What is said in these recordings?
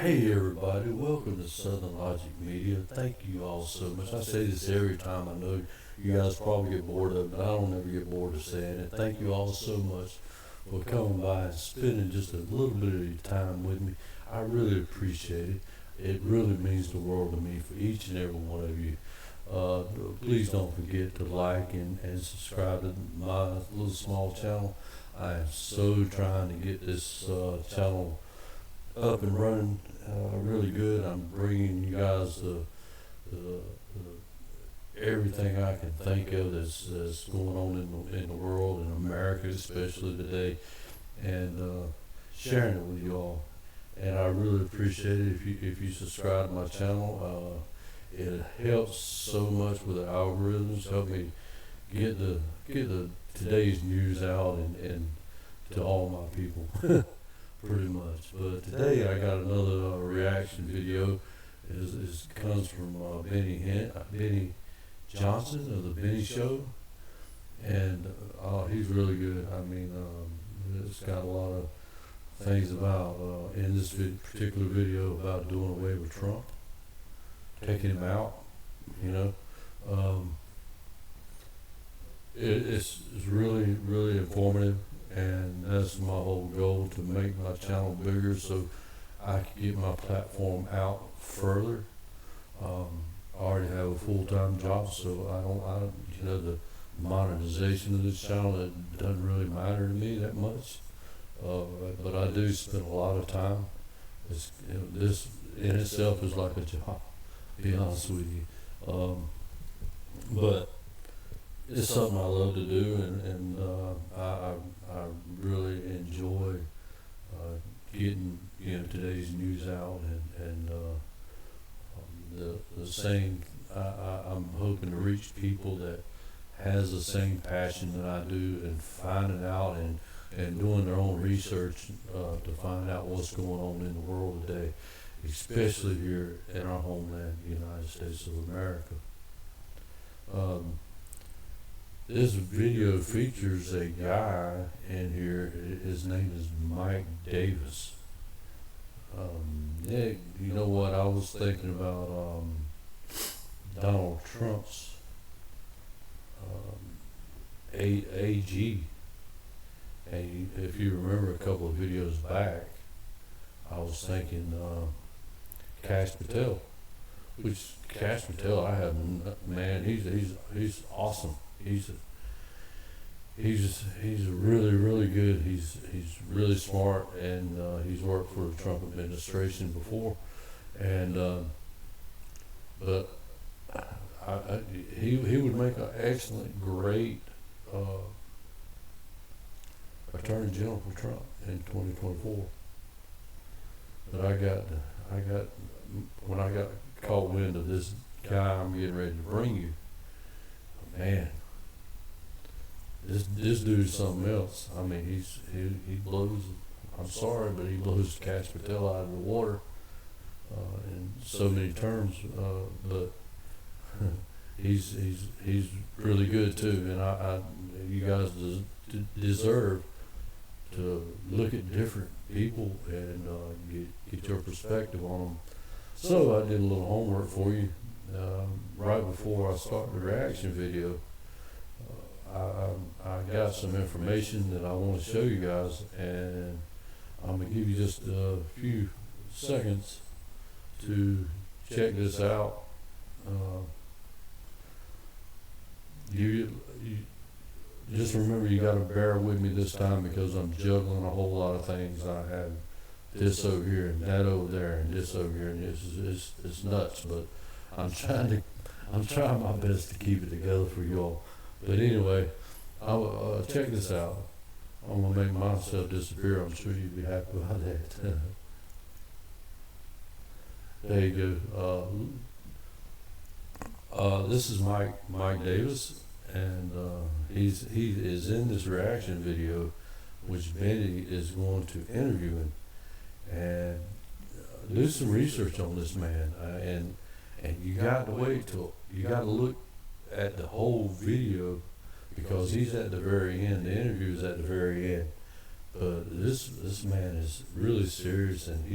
Hey everybody, welcome to Southern Logic Media. Thank you all so much. I say this every time. I know you guys probably get bored of it, but I don't ever get bored of saying it. Thank you all so much for coming by and spending just a little bit of your time with me. I really appreciate it. It really means the world to me for each and every one of you. Please don't forget to like and subscribe to my little small channel. I am so trying to get this channel up and running really good. I'm bringing you guys everything I can think of that's going on in the world, in America especially today, and sharing it with you all. And I really appreciate it if you subscribe to my channel. It helps so much with the algorithms. Help me get the today's news out and to all my people. Pretty much. But today I got another reaction video. It comes from Benny Johnson of the Benny Show, and he's really good. I mean, it's got a lot of things about in this particular video about doing away with Trump, taking him out. You know, it's really informative. And that's my whole goal, to make my channel bigger so I can get my platform out further. I already have a full-time job, so the monetization of this channel, it doesn't really matter to me that much. But I do spend a lot of time. This in itself is like a job, to be honest with you. But it's something I love to do, and I really enjoy getting today's news out, and the same. I'm hoping to reach people that has the same passion that I do, and finding out and doing their own research to find out what's going on in the world today, especially here in our homeland, the United States of America. This video features a guy in here. His name is Mike Davis. Yeah, you know what? I was thinking about Donald Trump's AG. And if you remember a couple of videos back, I was thinking Cash Patel. Which Cash Patel, I have, man, he's awesome. He's really good. He's really smart, and he's worked for the Trump administration before, and but he would make an excellent, great Attorney General for Trump in 2024. But when I got caught wind of this guy I'm getting ready to bring you, man. This dude's something else. I mean, he blows. I'm sorry, but he blows Cash Patel out of the water in so many terms. But he's really good too. And you guys deserve to look at different people and get your perspective on them. So I did a little homework for you right before I start the reaction video. I got some information that I want to show you guys, and I'm going to give you just a few seconds to check this out. You just remember, you got to bear with me this time, because I'm juggling a whole lot of things. I have this over here and that over there and this over here, and it's nuts, but I'm trying my best to keep it together for y'all. But anyway, I'll check this out. I'm gonna make myself disappear. I'm sure you'd be happy about that. There you go. This is Mike Davis, and he is in this reaction video, which Benny is going to interview him, and do some research on this man. And you got to wait till you got to look at the whole video, because he's at the very end. The interview is at the very end. But this man is really serious, and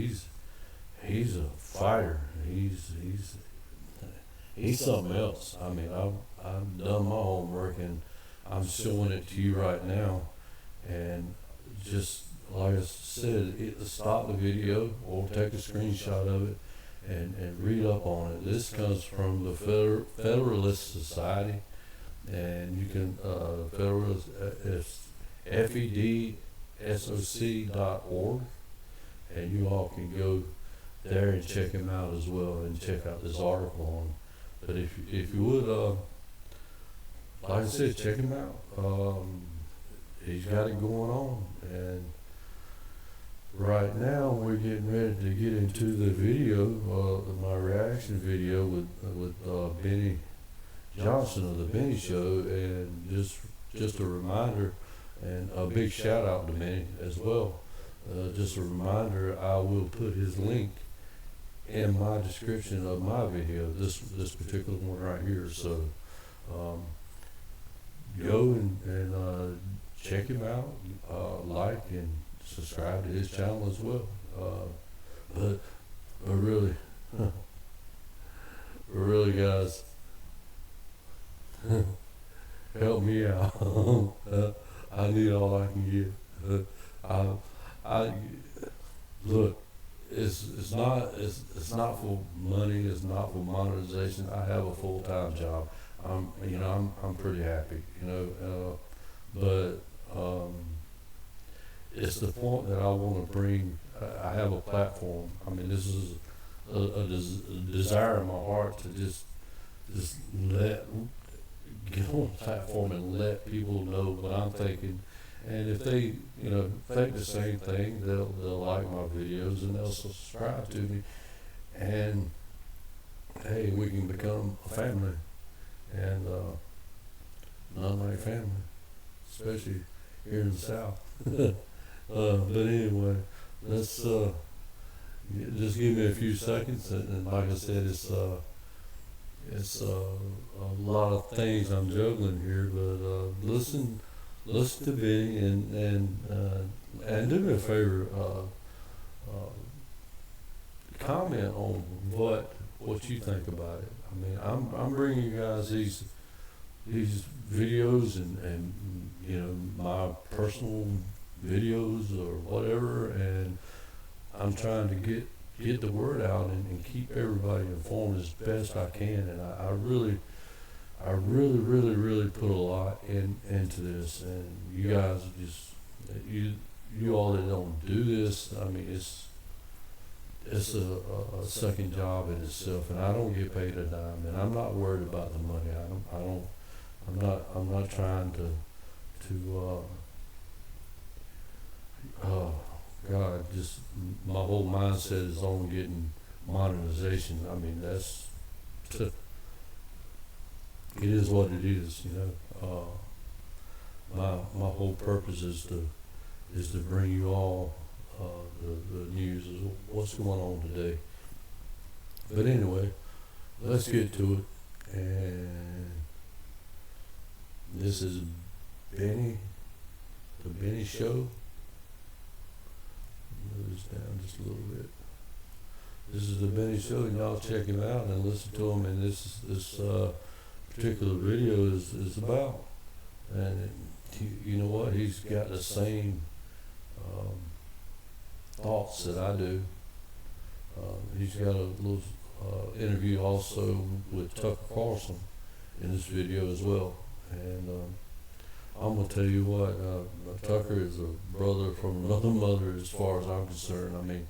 he's a fighter. He's something else. I mean, I've done my homework and I'm showing it to you right now. And just like I said, stop the video or take a screenshot of it and read up on it. This comes from the Federalist Society, and you can Federalist it's FEDSOC.org, and you all can go there and check him out as well, and check out this article on him. But if you would, like I said, check him out. He's got it going on, and right now we're getting ready to get into the video, my reaction video with Benny Johnson of the Benny Show, and just a reminder, and a big shout out to Benny as well. Just a reminder, I will put his link in my description of my video, this particular one right here. So go and check him out, like and subscribe to his channel as well. But really, really, guys, help me out. I need all I can get. I look. It's not for money. It's not for monetization. I have a full-time job. I'm pretty happy. But it's the point that I want to bring. I have a platform. I mean, this is a desire in my heart to just get on a platform and let people know what I'm thinking. And if they, think the same thing, they'll like my videos and they'll subscribe to me. And hey, we can become a family, and nothing like family, especially here in the South. But anyway, let's just give me a few seconds, and like I said, it's a lot of things I'm juggling here. But listen to Benny, and do me a favor, comment on what you think about it. I mean, I'm bringing you guys these videos and my personal videos or whatever, and I'm trying to get the word out and keep everybody informed as best I can. And I really put a lot into this, and you guys you all that don't do this, I mean, it's a second job in itself, and I don't get paid a dime, and I'm not worried about the money. I'm not trying to God, just my whole mindset is on getting monetization. I mean, it is what it is, my whole purpose is to bring you all the news of what's going on today. But anyway, let's get to it. And this is the Benny Show. Move this down just a little bit. This is the Benny Show, and y'all check him out and listen to him. And this particular video is about. And you know what? He's got the same thoughts that I do. He's got a little interview also with Tucker Carlson in this video as well. And I'm going to tell you what, Tucker is a brother from another mother as far as I'm concerned. I mean,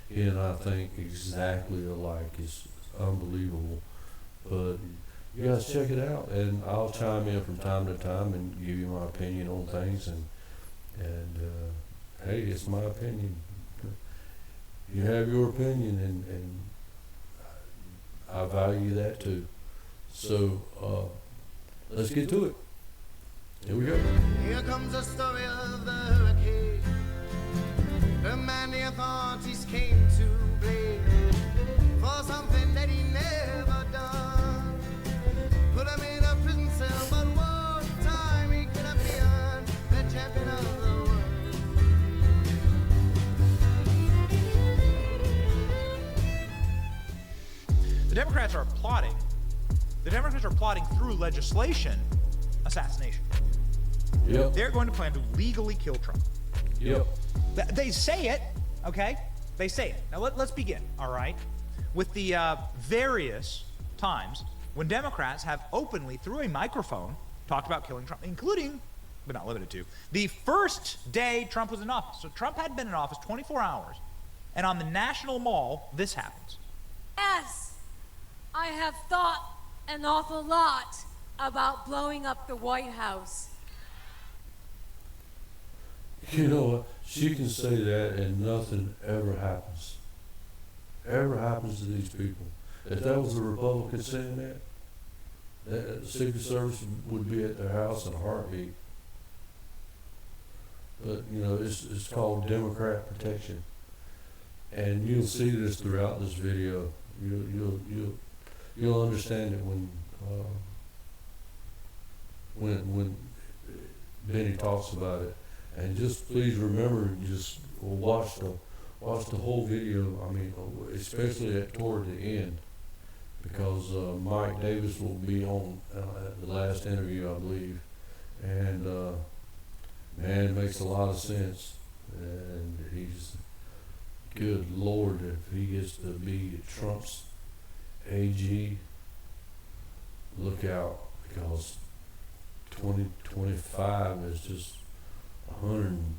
he and I think exactly alike. It's unbelievable. But you guys check it out, and I'll chime in from time to time and give you my opinion on things. And hey, it's my opinion. You have your opinion, and I value that too. So let's get to it. Here we go. Here comes the story of the hurricane, the man the authorities came to blame for something that he never done. Put him in a prison cell, but one time he could have been the champion of the world. The Democrats are plotting through legislation assassination. Yep. They're going to plan to legally kill Trump. Yep. They say it, okay? They say it. Now let's begin, all right, with the various times when Democrats have openly, through a microphone, talked about killing Trump, including, but not limited to, the first day Trump was in office. So Trump had been in office 24 hours, and on the National Mall, this happens. Yes, I have thought an awful lot about blowing up the White House. You know what? She can say that and nothing ever happens. Ever happens to these people. If that was a Republican saying that, the Secret Service would be at their house in a heartbeat. But, you know, it's called Democrat protection. And you'll see this throughout this video. You'll understand it when Benny talks about it. And just please remember, just watch the whole video. I mean, especially toward the end, because Mike Davis will be on at the last interview, I believe, and man, it makes a lot of sense. And he's, good Lord, if he gets to be Trump's AG, look out, because 2025 is just 100 and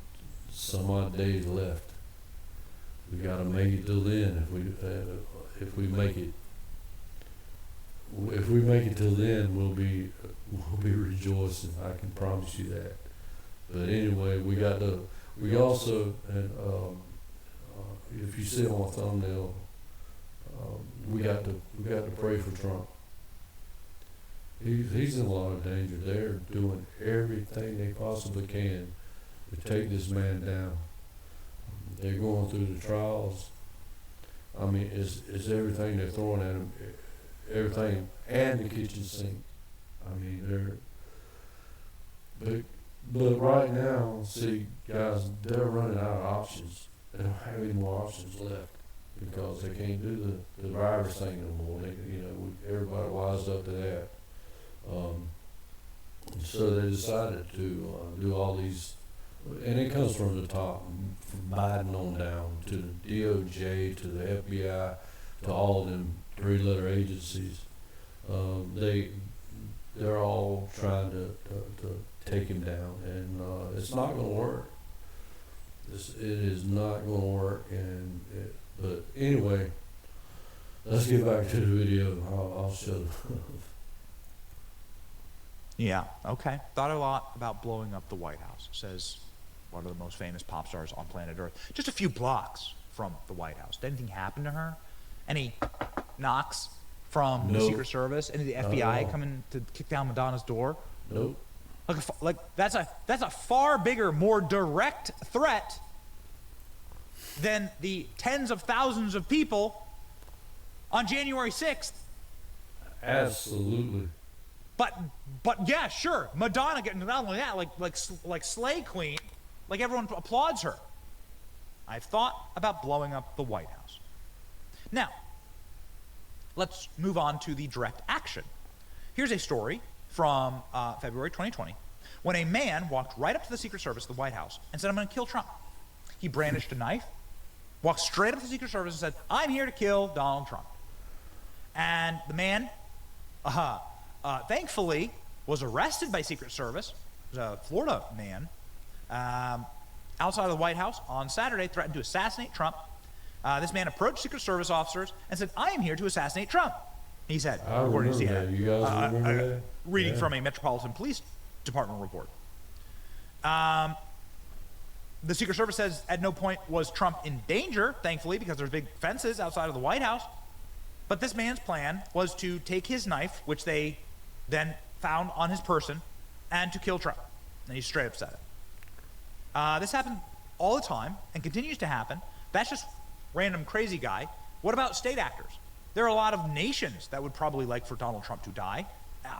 some odd days left. We got to make it till then. If we make it till then, we'll be rejoicing. I can promise you that. But anyway, we also, and if you see on my thumbnail, we got to pray for Trump. He's in a lot of danger. They're doing everything they possibly can to take this man down. They're going through the trials. I mean, it's everything they're throwing at him, everything, and the kitchen sink. I mean, but right now, see, guys, they're running out of options. They don't have any more options left because they can't do the virus thing no more. Everybody wised up to that. So they decided to do all these, and it comes from the top, from Biden on down to the DOJ, to the FBI, to all of them three-letter agencies. They're all trying to take him down, and it's not going to work. It is not going to work. But anyway, let's get back to the video. I'll show. Yeah, okay. Thought a lot about blowing up the White House, says one of the most famous pop stars on planet Earth. Just a few blocks from the White House. Did anything happen to her? Any knocks from the Secret Service? Any of the FBI coming to kick down Madonna's door? Nope. Like that's a far bigger, more direct threat than the tens of thousands of people on January 6th. Absolutely. But yeah, sure. Madonna getting not only that, like Slay Queen, like everyone applauds her. I've thought about blowing up the White House. Now, let's move on to the direct action. Here's a story from February 2020, when a man walked right up to the Secret Service, the White House, and said, "I'm going to kill Trump." He brandished a knife, walked straight up to the Secret Service and said, "I'm here to kill Donald Trump." And the man, thankfully, was arrested by Secret Service. It was a Florida man outside of the White House on Saturday, threatened to assassinate Trump. This man approached Secret Service officers and said, "I am here to assassinate Trump," he said, according to CNN. You guys remember that? Reading from a Metropolitan Police Department report. The Secret Service says at no point was Trump in danger, thankfully, because there's big fences outside of the White House. But this man's plan was to take his knife, which they then found on his person, and to kill Trump. And he straight up said it. This happened all the time and continues to happen. That's just random crazy guy. What about state actors? There are a lot of nations that would probably like for Donald Trump to die.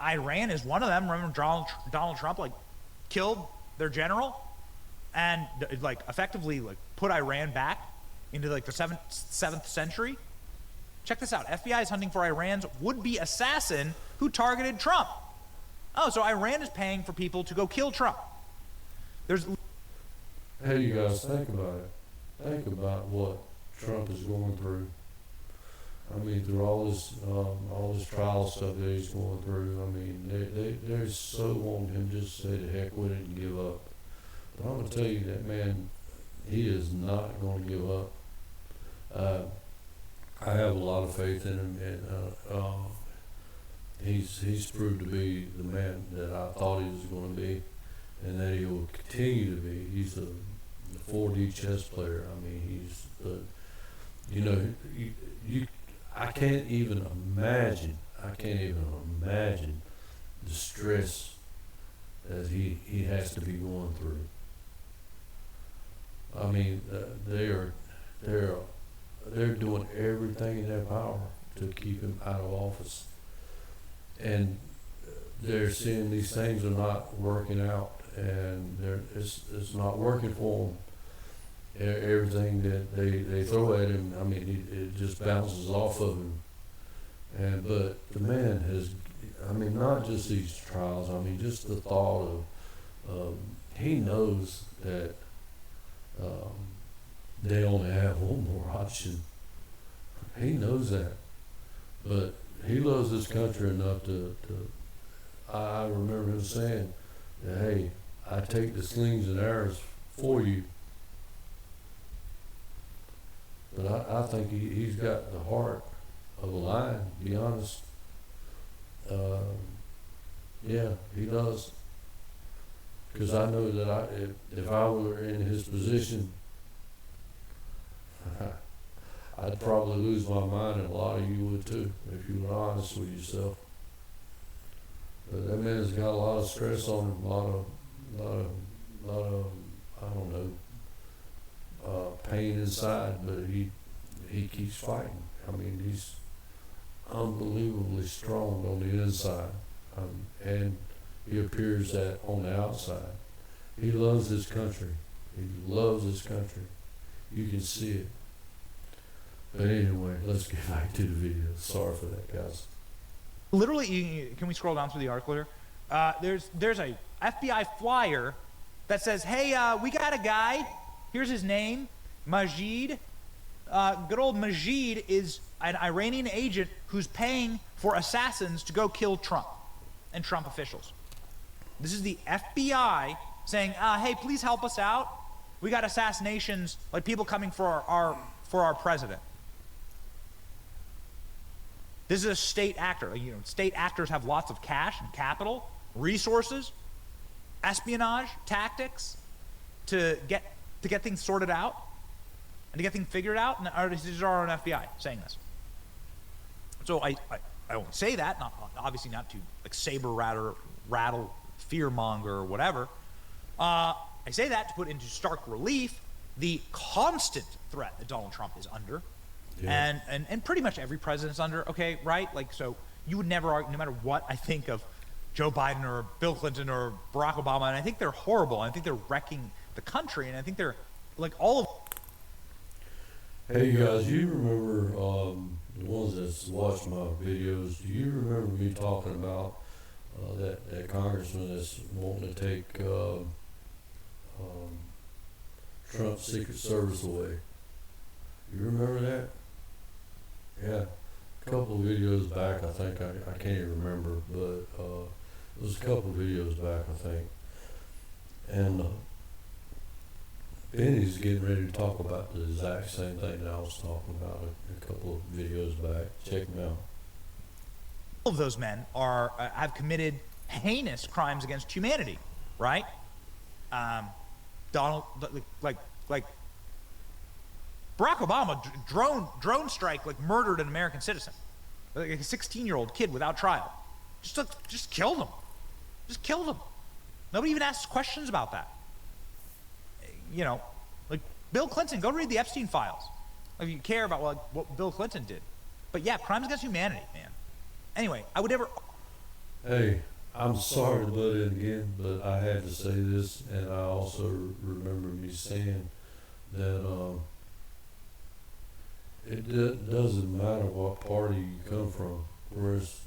Iran is one of them. Remember Donald Trump killed their general and effectively put Iran back into the seventh century. Check this out. FBI is hunting for Iran's would-be assassin who targeted Trump. Oh, so Iran is paying for people to go kill Trump. There's... Hey, you guys, think about it. Think about what Trump is going through. I mean, through all this trial stuff that he's going through. I mean, they're so wanting him just to say the heck with it and give up. But I'm gonna tell you that man, he is not going to give up. I have a lot of faith in him, and he's proved to be the man that I thought he was going to be, and that he will continue to be. He's the 4D chess player. I mean, he's the, you know, I can't even imagine the stress that he has to be going through. I mean, they're doing everything in their power to keep him out of office, and they're seeing these things are not working out, and it's not working for them. Everything that they throw at him, I mean, it just bounces off of him. But the man has, I mean, not just these trials. I mean, just the thought of he knows that they only have one more option. He knows that, but he loves this country enough to I remember him saying that, hey, I take the slings and arrows for you. But I think he's got the heart of a lion, to be honest. Yeah, he does. Because I know that if I were in his position, I'd probably lose my mind, and a lot of you would too, if you were honest with yourself. But that man's got a lot of stress on him, a lot of I don't know, pain inside, but he keeps fighting. I mean, he's unbelievably strong on the inside, and he appears that on the outside. He loves this country. He loves this country. You can see it. But anyway, let's get back to the video. Sorry for that, guys. Literally, can we scroll down through the article here? There's a FBI flyer that says, hey, we got a guy. Here's his name, Majid. Good old Majid is an Iranian agent who's paying for assassins to go kill Trump and Trump officials. This is the FBI saying, hey, please help us out. We got assassinations, like people coming for our president. This is a state actor. You know, state actors have lots of cash and capital, resources, espionage tactics to get things sorted out and to get things figured out. And this is our own FBI saying this. So I only say that, obviously not to like saber rattle, fear monger or whatever. I say that to put into stark relief the constant threat that Donald Trump is under. Yeah. And pretty much every president's under, okay, right? Like, so you would never argue, no matter what I think of Joe Biden or Bill Clinton or Barack Obama, and I think they're horrible, and I think they're wrecking the country, and I think they're, like, all of... Hey, guys, you remember, the ones that's watched my videos, do you remember me talking about that congressman that's wanting to take Trump's Secret Service away? You remember that? Yeah, a couple of videos back, I think, I can't even remember, but it was a couple of videos back, I think. And Benny's getting ready to talk about the exact same thing that I was talking about a couple of videos back. Check them out. All of those men have committed heinous crimes against humanity, right? Donald, like Barack Obama drone strike, like murdered an American citizen, like a 16-year-old kid without trial. Just killed him. Just killed him. Nobody even asks questions about that. You know, like Bill Clinton, go read the Epstein files if you care about what Bill Clinton did. But yeah, crimes against humanity, man. Anyway, I would never... Hey, I'm sorry to butt in again, but I had to say this, and I also remember me saying that Doesn't matter what party you come from, whether it's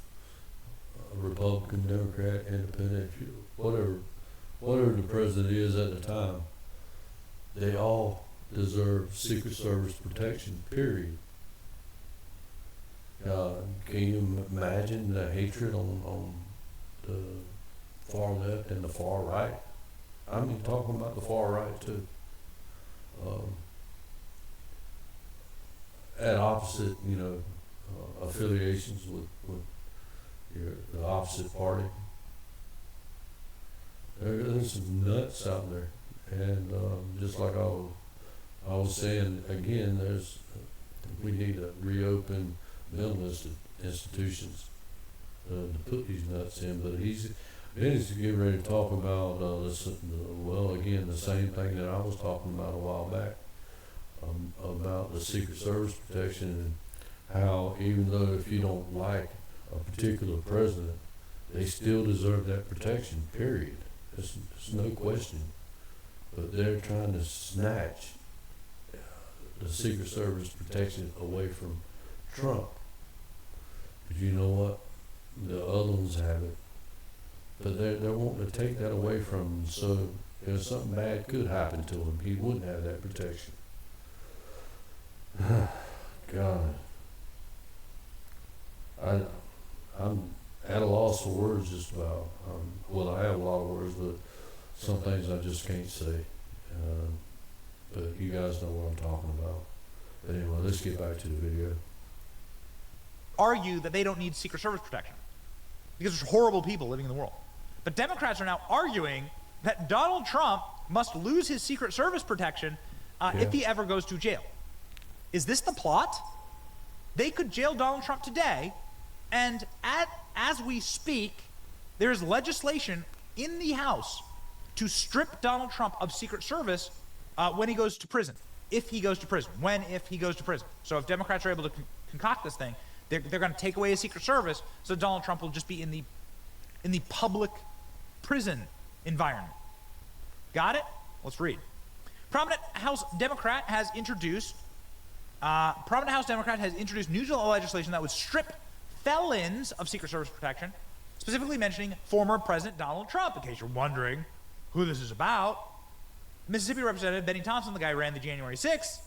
a Republican, Democrat, Independent, whatever the president is at the time, they all deserve Secret Service protection, period. Can you imagine the hatred on the far left and the far right? I mean, talking about the far right too. At opposite, affiliations with the opposite party. There's some nuts out there, and just like I was saying again, we need to reopen mental institutions to put these nuts in. But he's getting ready to talk about the same thing that I was talking about a while back, about the Secret Service protection, and how even though if you don't like a particular president, they still deserve that protection, period. There's no question. But they're trying to snatch the Secret Service protection away from Trump. But you know what? The other ones have it. But they're wanting to take that away from him, so if something bad could happen to him, he wouldn't have that protection. God. I'm at a loss for words just about. I have a lot of words, but some things I just can't say. But you guys know what I'm talking about. But anyway, let's get back to the video. Argue that they don't need Secret Service protection because there's horrible people living in the world. But Democrats are now arguing that Donald Trump must lose his Secret Service protection if he ever goes to jail. Is this the plot? They could jail Donald Trump today, and as we speak, there is legislation in the House to strip Donald Trump of Secret Service when he goes to prison. If he goes to prison. If he goes to prison. So if Democrats are able to concoct this thing, they're going to take away his Secret Service, so Donald Trump will just be in the public prison environment. Got it? Let's read. Prominent House Democrat has introduced new legislation that would strip felons of Secret Service protection, specifically mentioning former President Donald Trump, in case you're wondering who this is about. Mississippi Representative Benny Thompson, the guy who ran the January 6th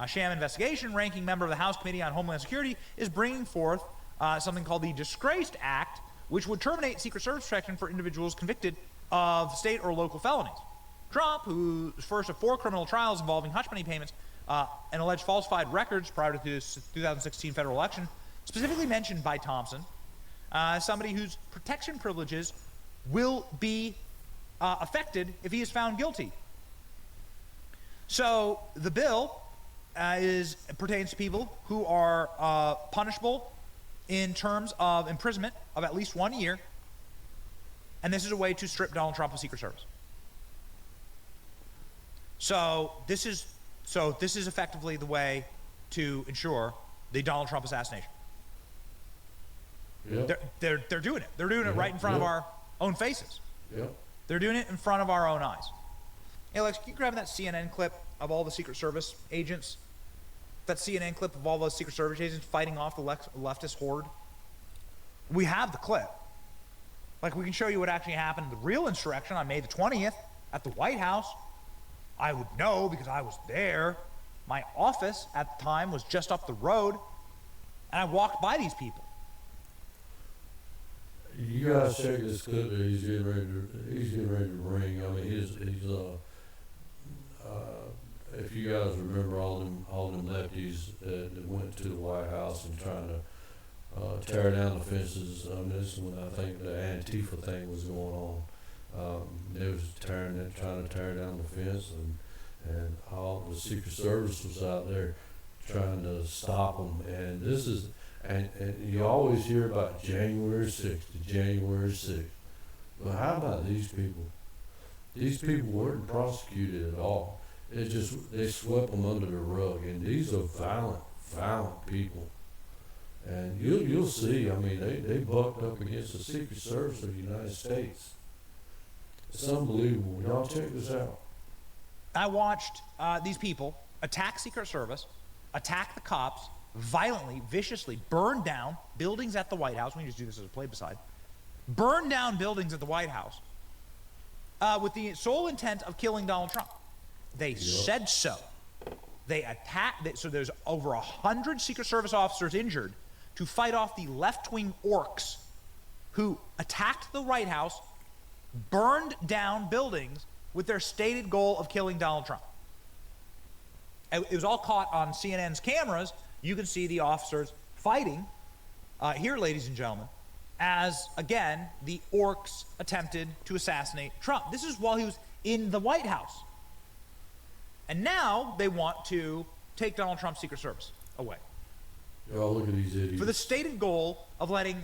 sham investigation, ranking member of the House Committee on Homeland Security, is bringing forth something called the Disgraced Act, which would terminate Secret Service protection for individuals convicted of state or local felonies. Trump, who's first of 4 criminal trials involving hush money payments and alleged falsified records prior to the 2016 federal election, specifically mentioned by Thompson, somebody whose protection privileges will be affected if he is found guilty. So the bill pertains to people who are punishable in terms of imprisonment of at least 1 year, and this is a way to strip Donald Trump of Secret Service. So this is effectively the way to ensure the Donald Trump assassination. Yep. They're doing it. They're doing it right in front of our own faces. Yep. They're doing it in front of our own eyes. Hey, Alex, can you grab that CNN clip of all the Secret Service agents? That CNN clip of all those Secret Service agents fighting off the leftist horde? We have the clip. Like, we can show you what actually happened in the real insurrection on May the 20th at the White House. I would know because I was there. My office at the time was just up the road, and I walked by these people. You guys check this clip. He's getting ready to ring. I mean, he's if you guys remember all them lefties that went to the White House and trying to tear down the fences. This is when I think the Antifa thing was going on. They was trying to tear down the fence, and all the Secret Service was out there trying to stop them. And this is and you always hear about January 6th to January 6th. But how about these people? These people weren't prosecuted at all. They swept them under the rug, and these are violent people. And you'll see. I mean, they bucked up against the Secret Service of the United States. It's unbelievable. Y'all check this out. I watched these people attack Secret Service attack the cops, violently, viciously burn down buildings at the White House. We can just do this as a play-beside. Burn down buildings at the White House with the sole intent of killing Donald Trump. They said so. They attacked, so there's over 100 Secret Service officers injured to fight off the left-wing orcs who attacked the White House, burned down buildings with their stated goal of killing Donald Trump. It was all caught on CNN's cameras. You can see the officers fighting here, ladies and gentlemen, as, again, the orcs attempted to assassinate Trump. This is while he was in the White House. And now they want to take Donald Trump's Secret Service away. Y'all look at these idiots. For the stated goal of letting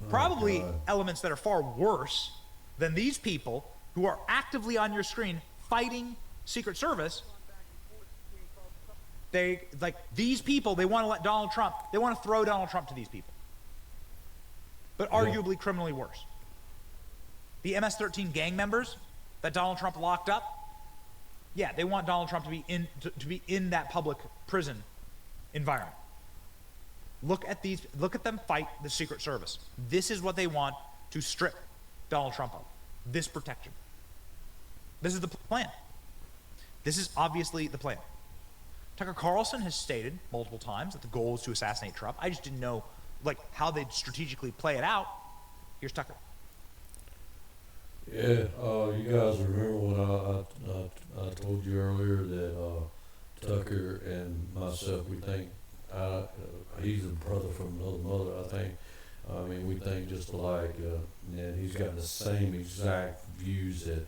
probably elements that are far worse than these people who are actively on your screen fighting Secret Service. They, like, these people, they want to let Donald Trump, they want to throw Donald Trump to these people. But arguably criminally worse. The MS-13 gang members that Donald Trump locked up, yeah, they want Donald Trump to be in that public prison environment. Look at them fight the Secret Service. This is what they want to strip Donald Trump of. This protection. This is the plan. This is obviously the plan. Tucker Carlson has stated multiple times that the goal is to assassinate Trump. I just didn't know, like, how they'd strategically play it out. Here's Tucker. Yeah, you guys remember when I told you earlier that Tucker and myself, we think he's a brother from another mother, I think. I mean, we think just alike, and he's got the same exact views that,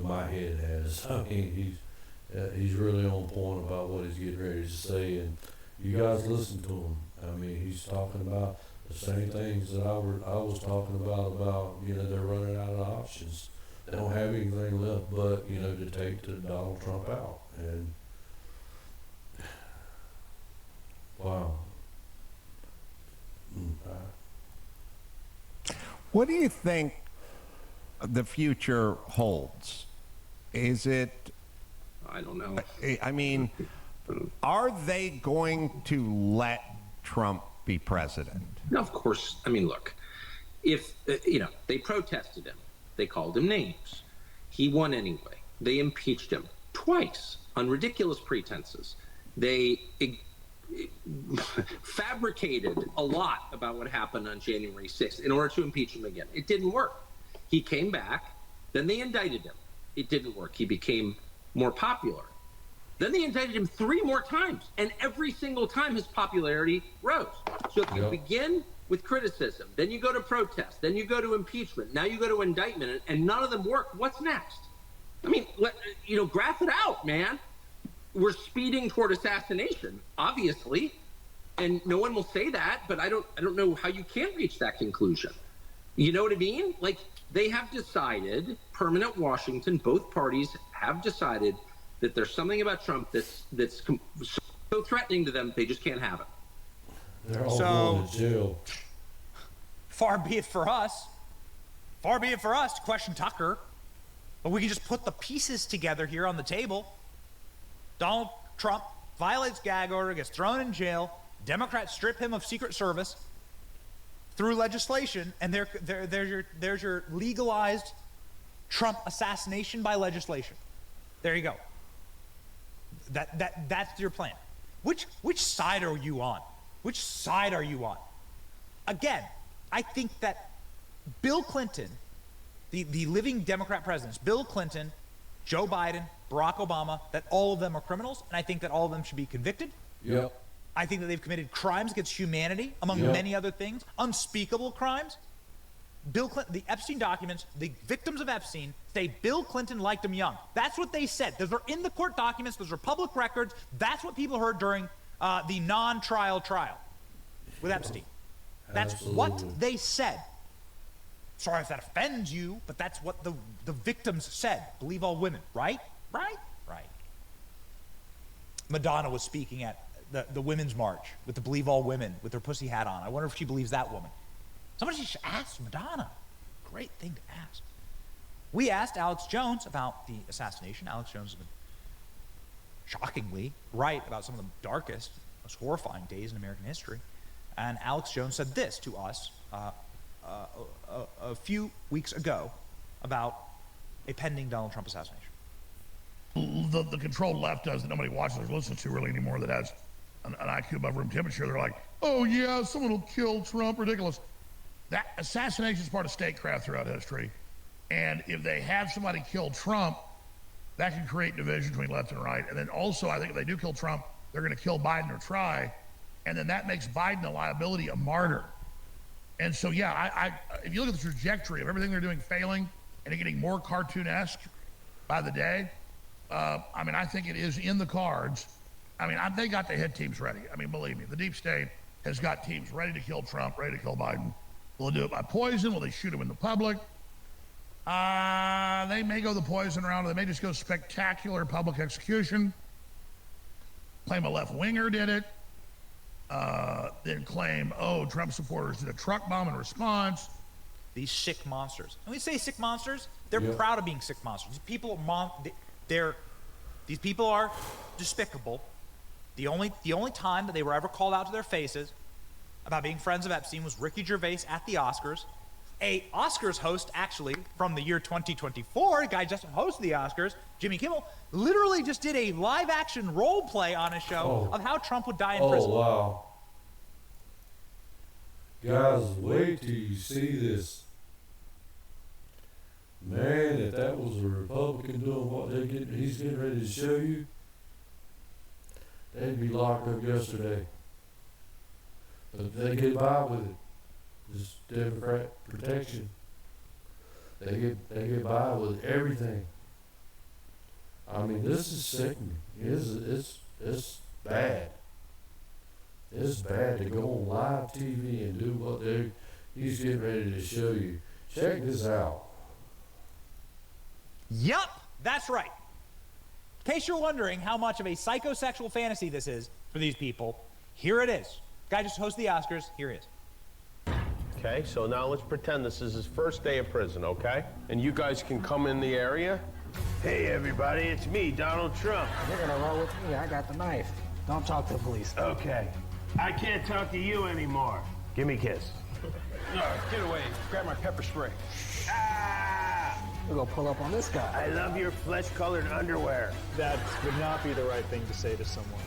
my head has. I mean, he's really on point about what he's getting ready to say, and you guys listen to him. I mean, he's talking about the same things that I was talking about, they're running out of options. They don't have anything left but, to take Donald Trump out. And wow. What do you think the future holds? Is it, I don't know. I mean, are they going to let Trump be president? No, of course. I mean, look, if, they protested him, they called him names. He won anyway. They impeached him twice on ridiculous pretenses. They fabricated a lot about what happened on January 6th in order to impeach him again. It didn't work. He came back. Then they indicted him. It didn't work. He became more popular. Then they indicted him 3 more times, and every single time his popularity rose. So if you begin with criticism, then you go to protest, then you go to impeachment, now you go to indictment, and none of them work, what's next? I mean, graph it out, man. We're speeding toward assassination, obviously, and no one will say that, but I don't know how you can't reach that conclusion. You know what I mean? Like, they have decided, permanent Washington, both parties have decided that there's something about Trump that's so threatening to them, they just can't have it. They're all going to jail. Far be it for us to question Tucker, but we can just put the pieces together here on the table. Donald Trump violates gag order, gets thrown in jail. Democrats strip him of Secret Service through legislation, and there's your legalized Trump assassination by legislation. There you go. That's your plan. Which side are you on? Which side are you on? Again, I think that Bill Clinton, the living Democrat presidents, Bill Clinton, Joe Biden, Barack Obama, that all of them are criminals, and I think that all of them should be convicted. Yep. I think that they've committed crimes against humanity, among many other things, unspeakable crimes. Bill Clinton, the Epstein documents, the victims of Epstein say Bill Clinton liked him young. That's what they said. Those are in the court documents. Those are public records. That's what people heard during the non-trial trial with Epstein. That's what they said. Sorry if that offends you, but that's what the victims said. Believe all women, right? Right? Right. Madonna was speaking at the Women's March with the Believe All Women with her pussy hat on. I wonder if she believes that woman. Somebody should ask Madonna. Great thing to ask. We asked Alex Jones about the assassination. Alex Jones has been shockingly, right about some of the darkest, most horrifying days in American history. And Alex Jones said this to us a few weeks ago about a pending Donald Trump assassination. The controlled left does that nobody watches or listens to really anymore that has an IQ above room temperature. They're like, oh yeah, someone will kill Trump, ridiculous. That assassination is part of statecraft throughout history. And if they have somebody kill Trump, that can create division between left and right. And then also, I think if they do kill Trump, they're going to kill Biden or try. And then that makes Biden a liability, a martyr. And so, yeah, if you look at the trajectory of everything they're doing failing and it getting more cartoonesque by the day, I mean, I think it is in the cards. I mean, they got the hit teams ready. I mean, believe me, the deep state has got teams ready to kill Trump, ready to kill Biden. Will they do it by poison? Will they shoot him in the public? They may go the poison route, or they may just go spectacular public execution, claim a left-winger did it, then claim, oh, Trump supporters did a truck bomb in response. These sick monsters. When we say sick monsters, they're proud of being sick monsters. These people are despicable. The only time that they were ever called out to their faces about being friends of Epstein was Ricky Gervais at the Oscars. A Oscars host, actually, from the year 2024, the guy just hosted the Oscars, Jimmy Kimmel, literally just did a live-action role play on his show of how Trump would die in prison. Oh, wow. Guys, wait till you see this. Man, if that was a Republican doing what he's getting ready to show you, they'd be locked up yesterday. But they get by with it. This Democrat protection. They get by with everything. I mean, this is sickening. It's bad. It's bad to go on live TV and do what he's getting ready to show you. Check this out. Yup, that's right. In case you're wondering how much of a psychosexual fantasy this is for these people, here it is. Guy just hosted the Oscars, here he is. Okay, so now let's pretend this is his first day of prison, okay? And you guys can come in the area. Hey, everybody, it's me, Donald Trump. You're gonna roll with me. I got the knife. Don't talk to the police. Okay. I can't talk to you anymore. Give me a kiss. No, get away. Grab my pepper spray. Ah! We're gonna pull up on this guy. I love your flesh-colored underwear. That would not be the right thing to say to someone.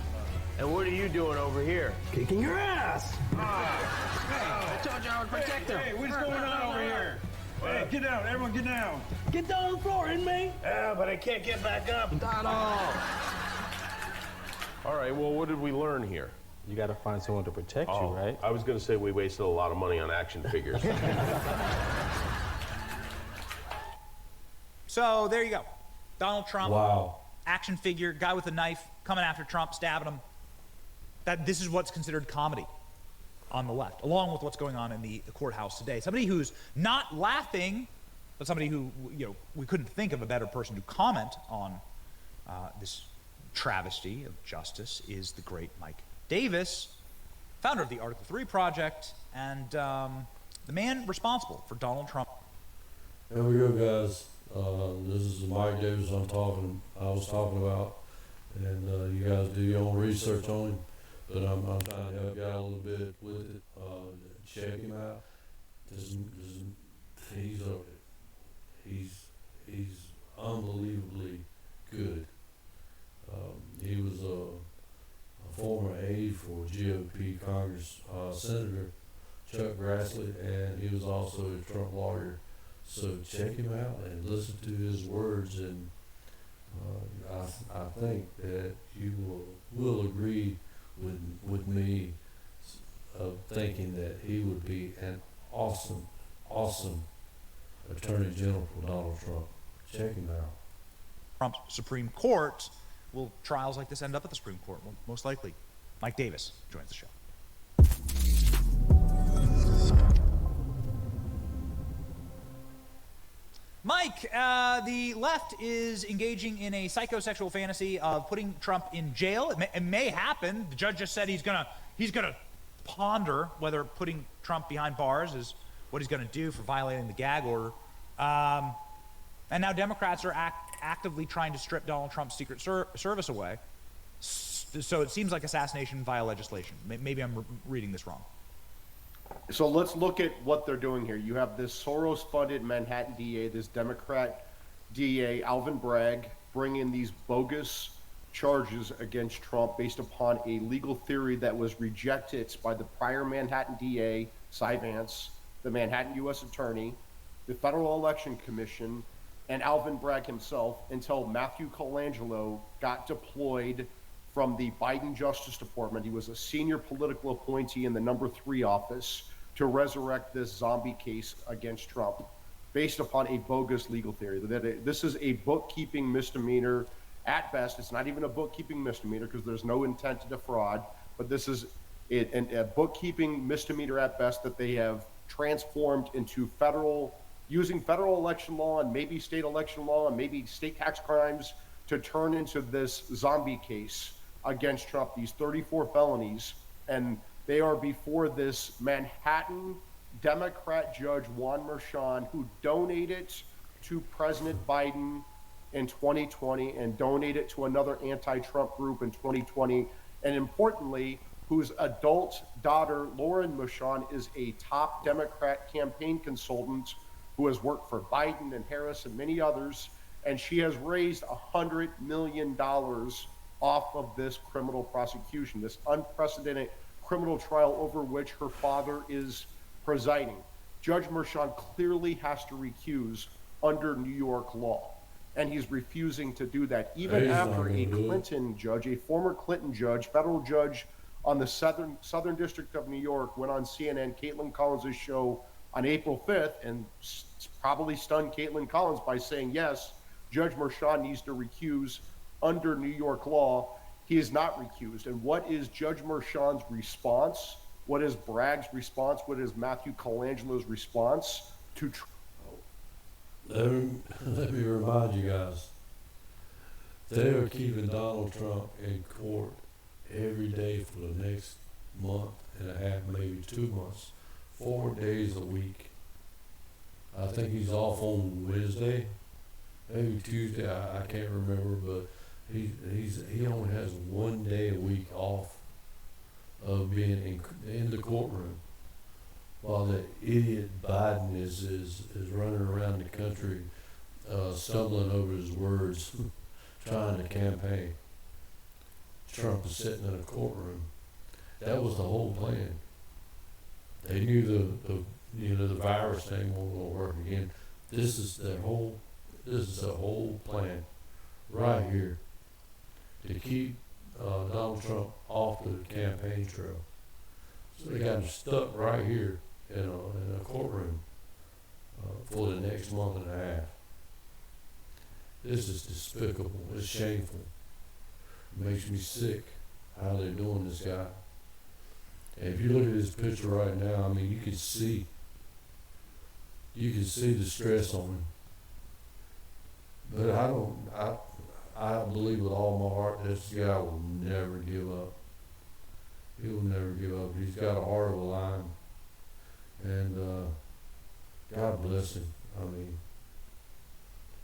And what are you doing over here? Kicking your ass. Hey, I told you I would protect him. Hey, what's going on over here? Hey, get down. Everyone get down. Get down on the floor, inmate. Yeah, but I can't get back up. Donald. All right, well, what did we learn here? You got to find someone to protect you, right? I was going to say we wasted a lot of money on action figures. So there you go. Donald Trump, Wow. action figure, guy with a knife, coming after Trump, stabbing him. This is what's considered comedy on the left, along with what's going on in the courthouse today. Somebody who's not laughing, but somebody who, we couldn't think of a better person to comment on this travesty of justice is the great Mike Davis, founder of the Article 3 Project, and the man responsible for Donald Trump. There we go, guys. This is the Mike Davis I was talking about, and you guys do your own research on him. But I'm trying to help you out a little bit with it. Check him out. He's unbelievably good. He was a former aide for GOP Congress Senator Chuck Grassley, and he was also a Trump lawyer. So check him out and listen to his words, and I think that you will agree with me of thinking that he would be an awesome Attorney General for Donald Trump. Check him out. Trump's Supreme Court. Will trials like this end up at the Supreme Court? Well, most likely. Mike Davis joins the show. Mike, the left is engaging in a psychosexual fantasy of putting Trump in jail. It may happen. The judge just said he's gonna ponder whether putting Trump behind bars is what he's gonna do for violating the gag order. And now Democrats are actively trying to strip Donald Trump's Secret Service away. So it seems like assassination via legislation. Maybe I'm reading this wrong. So let's look at what they're doing here. You have this Soros-funded Manhattan DA, this Democrat DA, Alvin Bragg, bring in these bogus charges against Trump based upon a legal theory that was rejected by the prior Manhattan DA, Cy Vance, the Manhattan U.S. Attorney, the Federal Election Commission, and Alvin Bragg himself, until Matthew Colangelo got deployed from the Biden Justice Department. He was a senior political appointee in the number 3 office to resurrect this zombie case against Trump based upon a bogus legal theory. This is a bookkeeping misdemeanor at best. It's not even a bookkeeping misdemeanor because there's no intent to defraud, but this is a bookkeeping misdemeanor at best that they have transformed into using federal election law and maybe state election law and maybe state tax crimes to turn into this zombie case against Trump, these 34 felonies, and they are before this Manhattan Democrat judge, Juan Merchan, who donated to President Biden in 2020 and donated to another anti-Trump group in 2020, and importantly, whose adult daughter, Lauren Merchan, is a top Democrat campaign consultant who has worked for Biden and Harris and many others, and she has raised $100 million off of this criminal prosecution, this unprecedented criminal trial over which her father is presiding. Judge Merchan clearly has to recuse under New York law, and he's refusing to do that, even after a Clinton judge, a former Clinton judge, federal judge on the Southern District of New York, went on CNN, Caitlin Collins' show on April 5th, and probably stunned Caitlin Collins by saying, yes, Judge Merchan needs to recuse under New York law. He is not recused. And what is Judge Merchan's response? What is Bragg's response? What is Matthew Colangelo's response to Let me remind you guys, they are keeping Donald Trump in court every day for the next month and a half, maybe 2 months, 4 days a week. I think he's off on Wednesday, maybe Tuesday, I can't remember, but he only has 1 day a week off of being in the courtroom, while the idiot Biden is running around the country, stumbling over his words, trying to campaign. Trump is sitting in a courtroom. That was the whole plan. They knew the virus thing wasn't going to work again. This is the whole plan right here to keep Donald Trump off the campaign trail. So they got him stuck right here in a courtroom for the next month and a half. This is despicable. It's shameful. It makes me sick how they're doing this guy. And if you look at his picture right now, I mean, you can see the stress on him. But I believe with all my heart this guy will never give up. He will never give up. He's got a heart of a lion. And God bless him. I mean,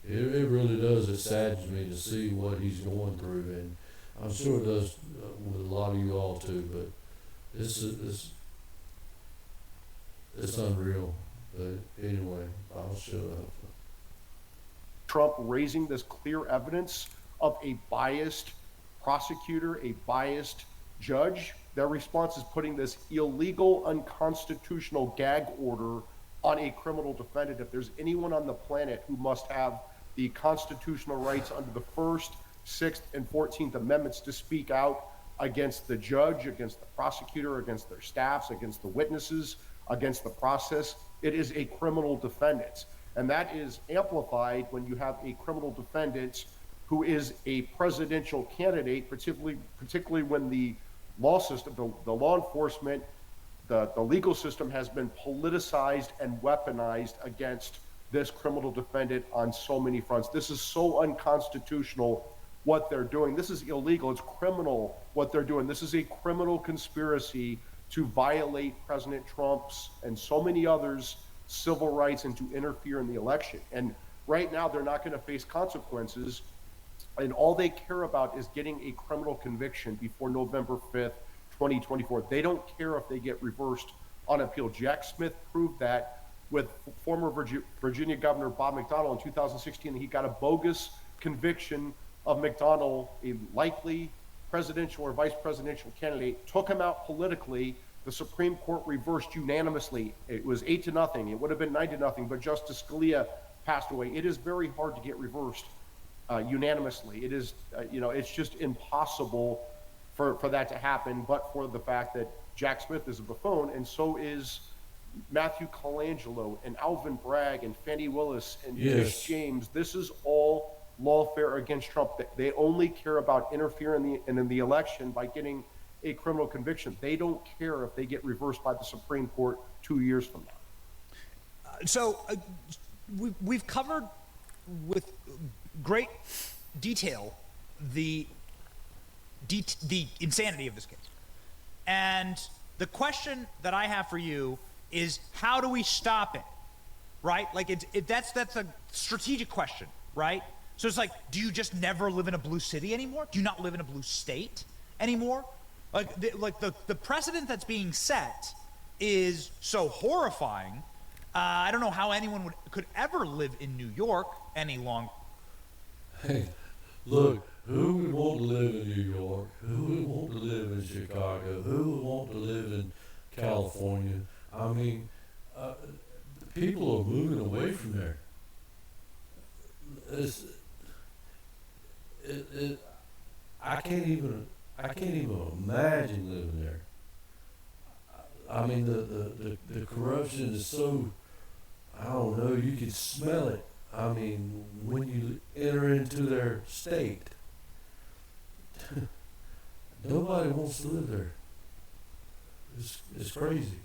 it really does. It saddens me to see what he's going through. And I'm sure it does with a lot of you all too. But it's unreal. But anyway, I'll shut up. Trump raising this clear evidence of a biased prosecutor, a biased judge? Their response is putting this illegal, unconstitutional gag order on a criminal defendant. If there's anyone on the planet who must have the constitutional rights under the First, Sixth, and 14th Amendments to speak out against the judge, against the prosecutor, against their staffs, against the witnesses, against the process, it is a criminal defendant. And that is amplified when you have a criminal defendant who is a presidential candidate, particularly when the law system, the law enforcement, the legal system has been politicized and weaponized against this criminal defendant on so many fronts. This is so unconstitutional what they're doing. This is illegal. It's criminal what they're doing. This is a criminal conspiracy to violate President Trump's and so many others' civil rights and to interfere in the election. And right now, they're not going to face consequences and all they care about is getting a criminal conviction before November 5th, 2024. They don't care if they get reversed on appeal. Jack Smith proved that with former Virginia Governor Bob McDonnell in 2016. He got a bogus conviction of McDonnell, a likely presidential or vice presidential candidate, took him out politically. The Supreme Court reversed unanimously. It was 8-0. It would have been 9-0, but Justice Scalia passed away. It is very hard to get reversed unanimously. It is, it's just impossible for that to happen, but for the fact that Jack Smith is a buffoon, and so is Matthew Colangelo and Alvin Bragg and Fannie Willis and Chris James. This is all lawfare against Trump. They only care about interfering in the election by getting a criminal conviction. They don't care if they get reversed by the Supreme Court 2 years from now. We've covered with great detail the insanity of this case. And the question that I have for you is, how do we stop it? Right? Like, that's a strategic question, right? So it's like, do you just never live in a blue city anymore? Do you not live in a blue state anymore? The precedent that's being set is so horrifying. I don't know how anyone could ever live in New York any longer. Hey, look, who would want to live in New York? Who would want to live in Chicago? Who would want to live in California? I mean, people are moving away from there. I can't even imagine living there. I mean, the corruption is so, I don't know, you can smell it. I mean, when you enter into their state, nobody wants to live there. It's crazy.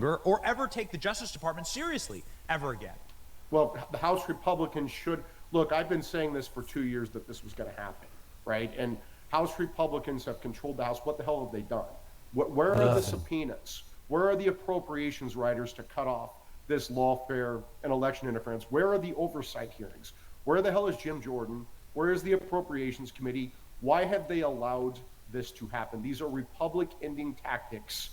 Or ever take the Justice Department seriously ever again. Well, the House Republicans should look. I've been saying this for 2 years that this was going to happen, right? And House Republicans have controlled the House. What the hell have they done? Where are the subpoenas? Where are the appropriations writers to cut off this lawfare and election interference? Where are the oversight hearings? Where the hell is Jim Jordan? Where is the Appropriations Committee? Why have they allowed this to happen? These are Republic-ending tactics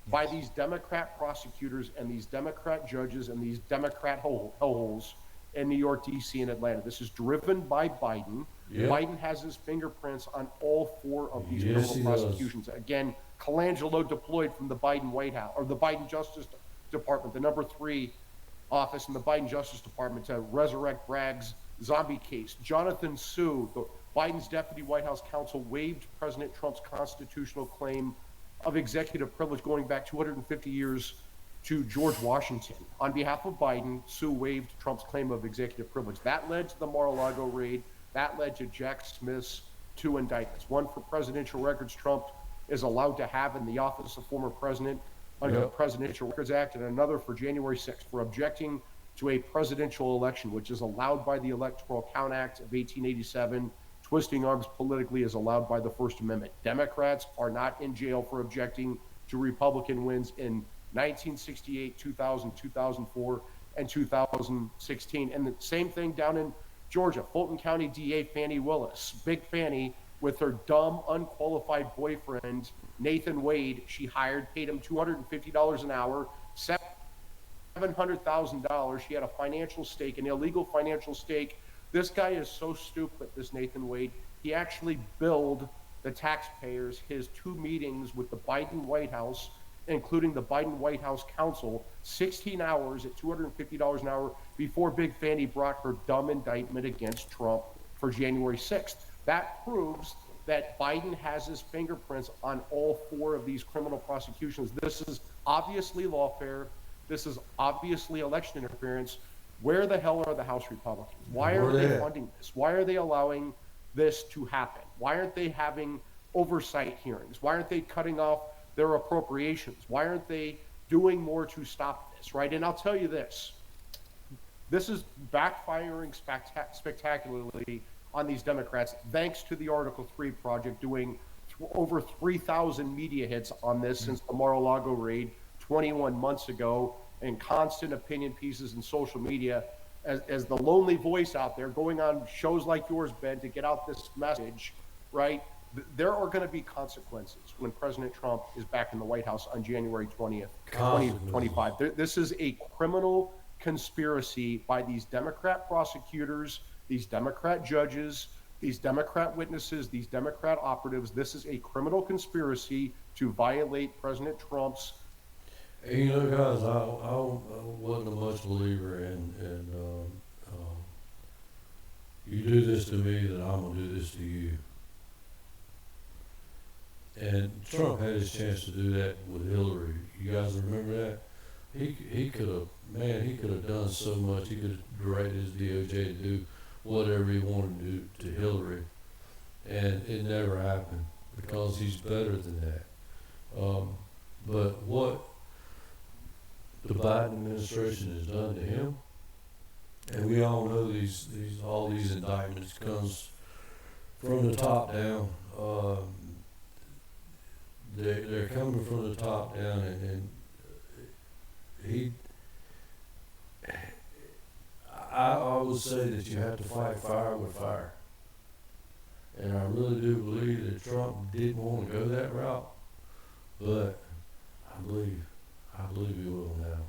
by these Democrat prosecutors and these Democrat judges and these Democrat hellholes in New York, D.C., and Atlanta. This is driven by Biden. Yep. Biden has his fingerprints on all 4 of these criminal prosecutions. Again, Colangelo deployed from the Biden White House, or the Biden Justice Department, the number 3 office in the Biden Justice Department, to resurrect Bragg's zombie case. Jonathan Sue, Biden's deputy White House counsel, waived President Trump's constitutional claim of executive privilege going back 250 years to George Washington. On behalf of Biden, Sue waived Trump's claim of executive privilege. That led to the Mar-a-Lago raid. That led to Jack Smith's 2 indictments. One for presidential records Trump is allowed to have in the office of former president under the Presidential Records Act, and another for January 6th for objecting to a presidential election, which is allowed by the Electoral Count Act of 1887. Twisting arms politically is allowed by the First Amendment. Democrats are not in jail for objecting to Republican wins in 1968, 2000, 2004, and 2016. And the same thing down in Georgia. Fulton County DA Fannie Willis, Big Fannie, with her dumb, unqualified boyfriend, Nathan Wade, she hired, paid him $250 an hour, $700,000. She had a financial stake, an illegal financial stake. This guy is so stupid, this Nathan Wade. He actually billed the taxpayers his 2 meetings with the Biden White House, including the Biden White House counsel, 16 hours at $250 an hour before Big Fannie brought her dumb indictment against Trump for January 6th. That proves that Biden has his fingerprints on all 4 of these criminal prosecutions. This is obviously lawfare. This is obviously election interference. Where the hell are the House Republicans? Why aren't they funding this? Why are they allowing this to happen? Why aren't they having oversight hearings? Why aren't they cutting off their appropriations? Why aren't they doing more to stop this, right? And I'll tell you this. This is backfiring spectacularly on these Democrats, thanks to the Article 3 project doing over 3,000 media hits on this since the Mar-a-Lago raid 21 months ago, and constant opinion pieces in social media. as the lonely voice out there, going on shows like yours, Ben, to get out this message, right? There are going to be consequences when President Trump is back in the White House on January 20th, 2025. This is a criminal conspiracy by these Democrat prosecutors, these Democrat judges, these Democrat witnesses, these Democrat operatives. This is a criminal conspiracy to violate President Trump's. And, you know, guys, I wasn't a much believer in you do this to me, then I'm going to do this to you. And Trump had his chance to do that with Hillary. You guys remember that? He could have done so much. He could have directed his DOJ to do whatever he wanted to do to Hillary, and it never happened because he's better than that. But what the Biden administration has done to him, and we all know all these indictments comes from the top down. They're coming from the top down, and I would say that you have to fight fire with fire. And I really do believe that Trump didn't want to go that route, but I believe he will now.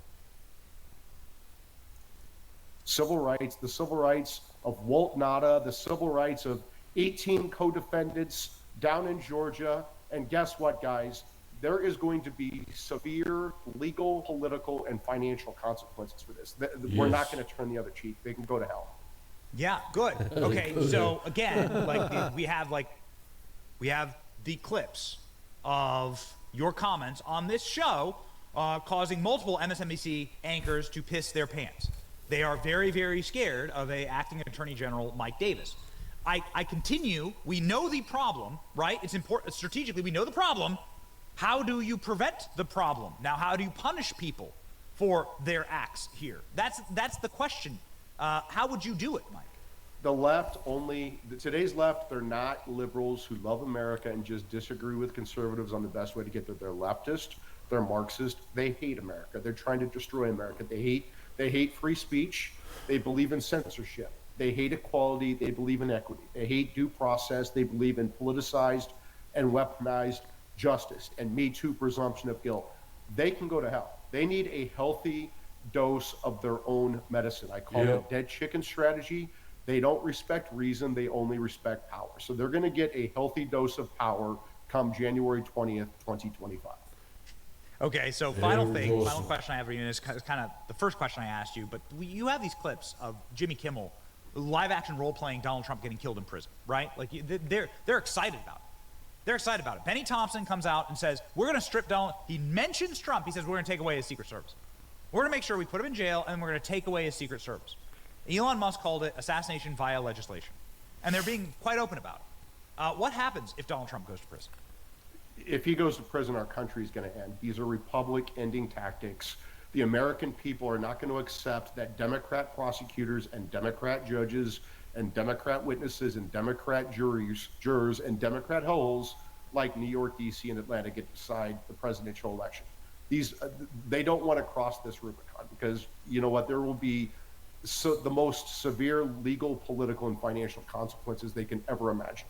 Civil rights, the civil rights of Walt Nada, the civil rights of 18 co-defendants down in Georgia. And guess what, guys? There is going to be severe legal, political, and financial consequences for this. We're not going to turn the other cheek. They can go to hell. Yeah, good. Okay, so again, we have the clips of your comments on this show causing multiple MSNBC anchors to piss their pants. They are very, very scared of acting Attorney General Mike Davis. I continue. We know the problem, right? It's important strategically. We know the problem. How do you prevent the problem? Now, how do you punish people for their acts here? That's the question. How would you do it, Mike? The left today's left, they're not liberals who love America and just disagree with conservatives on the best way to get there. They're leftist, they're Marxist, they hate America. They're trying to destroy America. They hate free speech, they believe in censorship, they hate equality, they believe in equity, they hate due process, they believe in politicized and weaponized justice and Me Too presumption of guilt. They can go to hell. They need a healthy dose of their own medicine. I call it a dead chicken strategy. They don't respect reason, they only respect power. So they're going to get a healthy dose of power come January 20th, 2025. Okay, so final question I have for you is kind of the first question I asked you, but you have these clips of Jimmy Kimmel live action role playing Donald Trump getting killed in prison, right? Like they're excited about it. They're excited about it. Benny Thompson comes out and says, we're going to strip Donald. He mentions Trump. He says, we're going to take away his Secret Service. We're going to make sure we put him in jail, and we're going to take away his Secret Service. Elon Musk called it assassination via legislation. And they're being quite open about it. What happens if Donald Trump goes to prison? If he goes to prison, our country is going to end. These are republic-ending tactics. The American people are not going to accept that Democrat prosecutors and Democrat judges and Democrat witnesses and Democrat jurors and Democrat holes like New York, D.C., and Atlanta get to decide the presidential election. They don't want to cross this Rubicon because, you know what, there will be the most severe legal, political, and financial consequences they can ever imagine.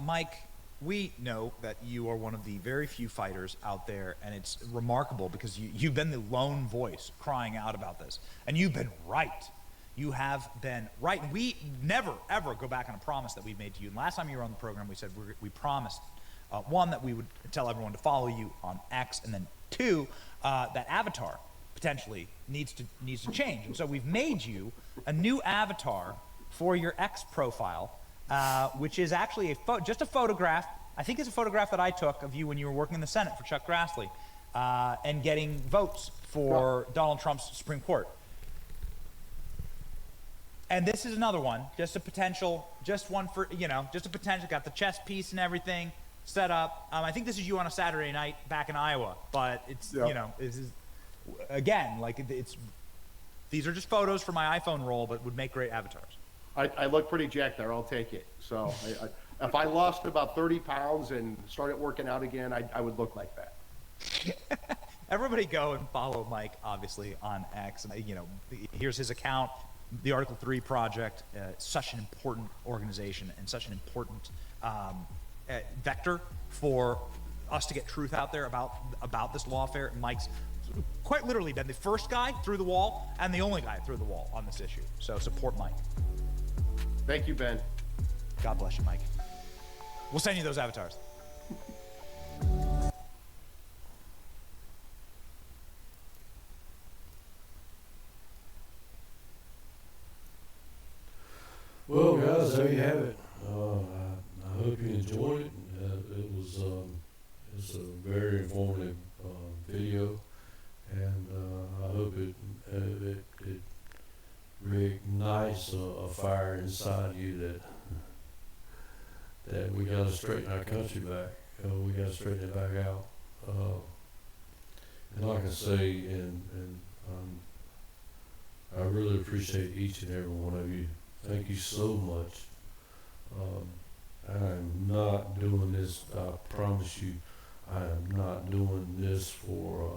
Mike, we know that you are one of the very few fighters out there, and it's remarkable because you've been the lone voice crying out about this, and you've been right. You have been right, and we never, ever go back on a promise that we've made to you. And last time you were on the program, we said we promised, one, that we would tell everyone to follow you on X, and then two, that avatar potentially needs to change. And so we've made you a new avatar for your X profile, which is actually just a photograph. I think it's a photograph that I took of you when you were working in the Senate for Chuck Grassley and getting votes for Donald Trump's Supreme Court. And this is another one, just a potential, just one for, just a potential, got the chess piece and everything set up. I think this is you on a Saturday night back in Iowa, but it's, this is, again, these are just photos for my iPhone roll, but would make great avatars. I look pretty jacked there. I'll take it. So if I lost about 30 pounds and started working out again, I would look like that. Everybody go and follow Mike, obviously, on X. You know, here's his account. The Article 3 Project, such an important organization and such an important vector for us to get truth out there about this lawfare. Mike's quite literally been the first guy through the wall and the only guy through the wall on this issue. So support Mike. Thank you, Ben. God bless you, Mike. We'll send you those avatars. Well, guys, there you have it. I hope you enjoyed it. It was it's a very informative video, and I hope it reignites a fire inside you that we got to straighten our country back. We got to straighten it back out. And like I say, and I really appreciate each and every one of you. Thank you so much. I am not doing this, I promise you, I am not doing this for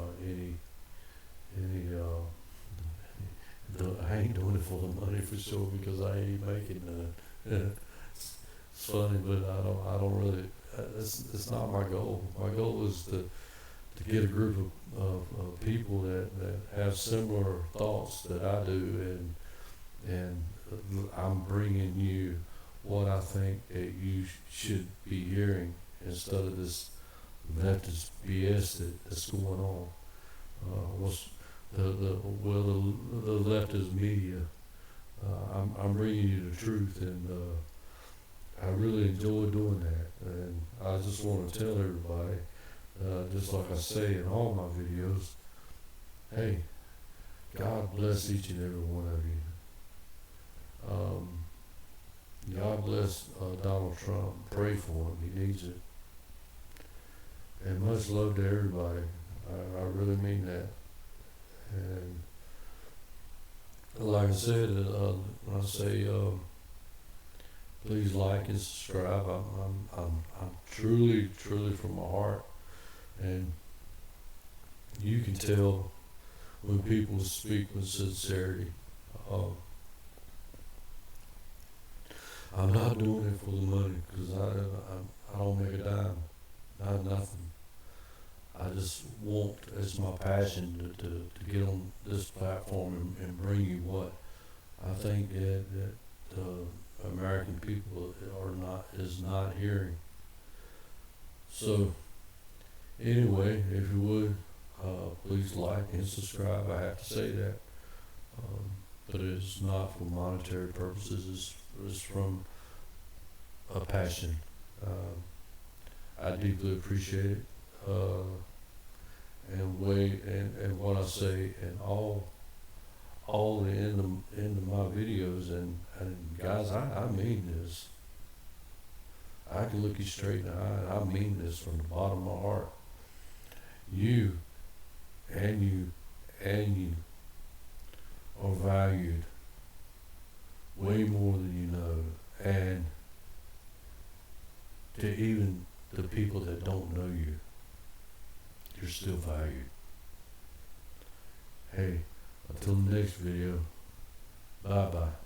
I ain't doing it for the money for sure, because I ain't making none. It's funny, but I don't really, it's not my goal. My goal is to get a group of people that have similar thoughts that I do, and I'm bringing you what I think that you should be hearing instead of this leftist BS that's going on. What's the leftist media? I'm bringing you the truth, and I really enjoy doing that. And I just want to tell everybody, just like I say in all my videos, hey, God bless each and every one of you. God bless Donald Trump. Pray for him. He needs it. And much love to everybody. I really mean that. And like I said, when I say please like and subscribe, I'm truly from my heart. And you can tell when people speak with sincerity. I'm not doing it for the money, because I don't make a dime, not nothing. I just want, it's my passion to get on this platform and bring you what I think that American people is not hearing. So anyway, if you would, please like and subscribe. I have to say that, but it's not for monetary purposes. It's from a passion. I deeply appreciate it, and what I say, and all the end of my videos, and guys, I mean this. I can look you straight in the eye, and I mean this from the bottom of my heart. You are valued way more than you know, and to even the people that don't know you, you're still valued. Hey, until the next video, bye-bye.